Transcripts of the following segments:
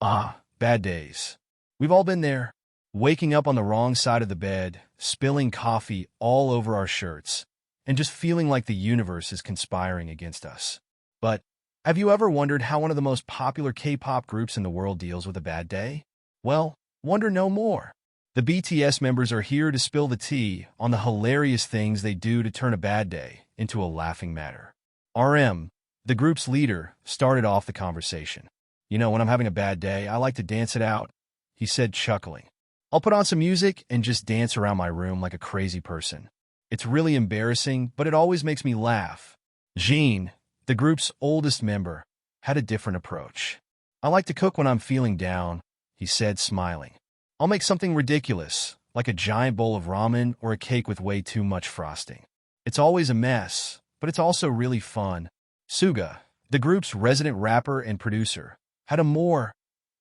Bad days. We've all been there. Waking up on the wrong side of the bed, spilling coffee all over our shirts, and just feeling like the universe is conspiring against us. But have you ever wondered how one of the most popular K-pop groups in the world deals with a bad day? Well, wonder no more. The BTS members are here to spill the tea on the hilarious things they do to turn a bad day into a laughing matter. RM, the group's leader, started off the conversation. When I'm having a bad day, I like to dance it out, he said, chuckling. I'll put on some music and just dance around my room like a crazy person. It's really embarrassing, but it always makes me laugh. Jean, the group's oldest member, had a different approach. I like to cook when I'm feeling down, he said, smiling. I'll make something ridiculous, like a giant bowl of ramen or a cake with way too much frosting. It's always a mess, but it's also really fun. Suga, the group's resident rapper and producer, had a more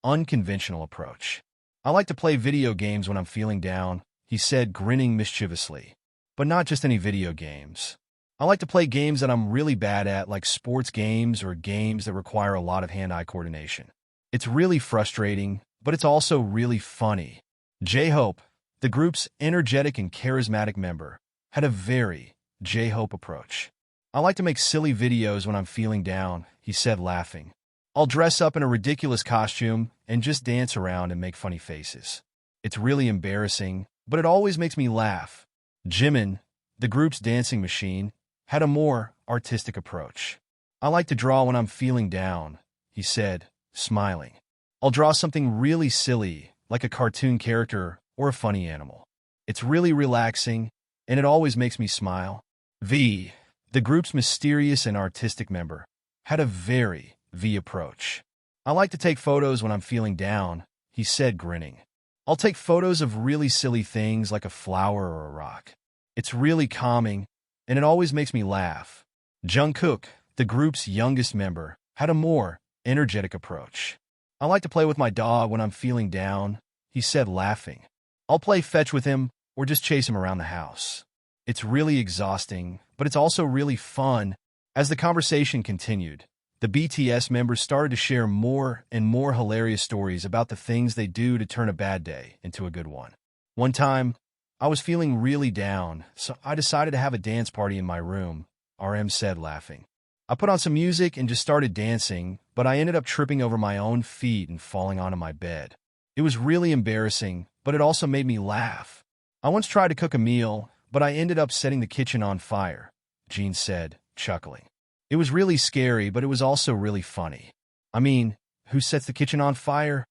unconventional approach. I like to play video games when I'm feeling down, he said, grinning mischievously. But not just any video games. I like to play games that I'm really bad at, like sports games or games that require a lot of hand-eye coordination. It's really frustrating, but it's also really funny. J-Hope, the group's energetic and charismatic member, had a very J-Hope approach. I like to make silly videos when I'm feeling down, he said, laughing. I'll dress up in a ridiculous costume and just dance around and make funny faces. It's really embarrassing, but it always makes me laugh. Jimin, the group's dancing machine, had a more artistic approach. I like to draw when I'm feeling down, he said, smiling. I'll draw something really silly, like a cartoon character or a funny animal. It's really relaxing, and it always makes me smile. V, the group's mysterious and artistic member, had a very V approach. I like to take photos when I'm feeling down, he said, grinning. I'll take photos of really silly things like a flower or a rock. It's really calming, and it always makes me laugh. Jungkook, the group's youngest member, had a more energetic approach. I like to play with my dog when I'm feeling down, he said, laughing. I'll play fetch with him or just chase him around the house. It's really exhausting, but it's also really fun. As the conversation continued, the BTS members started to share more and more hilarious stories about the things they do to turn a bad day into a good one. One time, I was feeling really down, so I decided to have a dance party in my room, RM said, laughing. I put on some music and just started dancing, but I ended up tripping over my own feet and falling onto my bed. It was really embarrassing, but it also made me laugh. I once tried to cook a meal, but I ended up setting the kitchen on fire, Jean said, chuckling. It was really scary, but it was also really funny. I mean, who sets the kitchen on fire?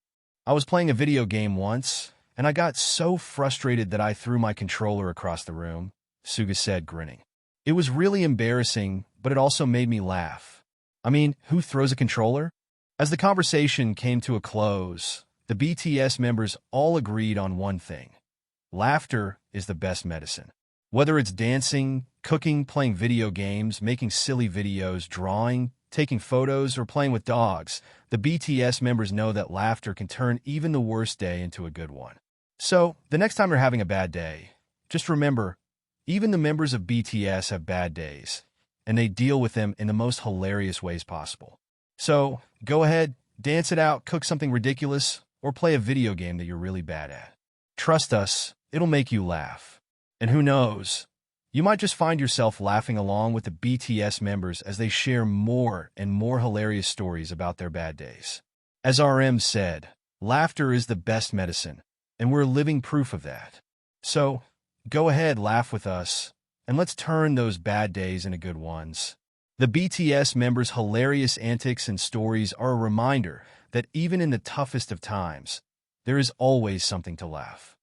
I was playing a video game once, and I got so frustrated that I threw my controller across the room, Suga said, grinning. It was really embarrassing, but it also made me laugh. I mean, who throws a controller? As the conversation came to a close, the BTS members all agreed on one thing. Laughter is the best medicine. Whether it's dancing, cooking, playing video games, making silly videos, drawing, taking photos, or playing with dogs, the BTS members know that laughter can turn even the worst day into a good one. So, the next time you're having a bad day, just remember, even the members of BTS have bad days, and they deal with them in the most hilarious ways possible. So, go ahead, dance it out, cook something ridiculous, or play a video game that you're really bad at. Trust us, it'll make you laugh. And who knows, you might just find yourself laughing along with the BTS members as they share more and more hilarious stories about their bad days. As RM said, laughter is the best medicine, and we're living proof of that. So, go ahead, laugh with us, and let's turn those bad days into good ones. The BTS members' hilarious antics and stories are a reminder that even in the toughest of times, there is always something to laugh.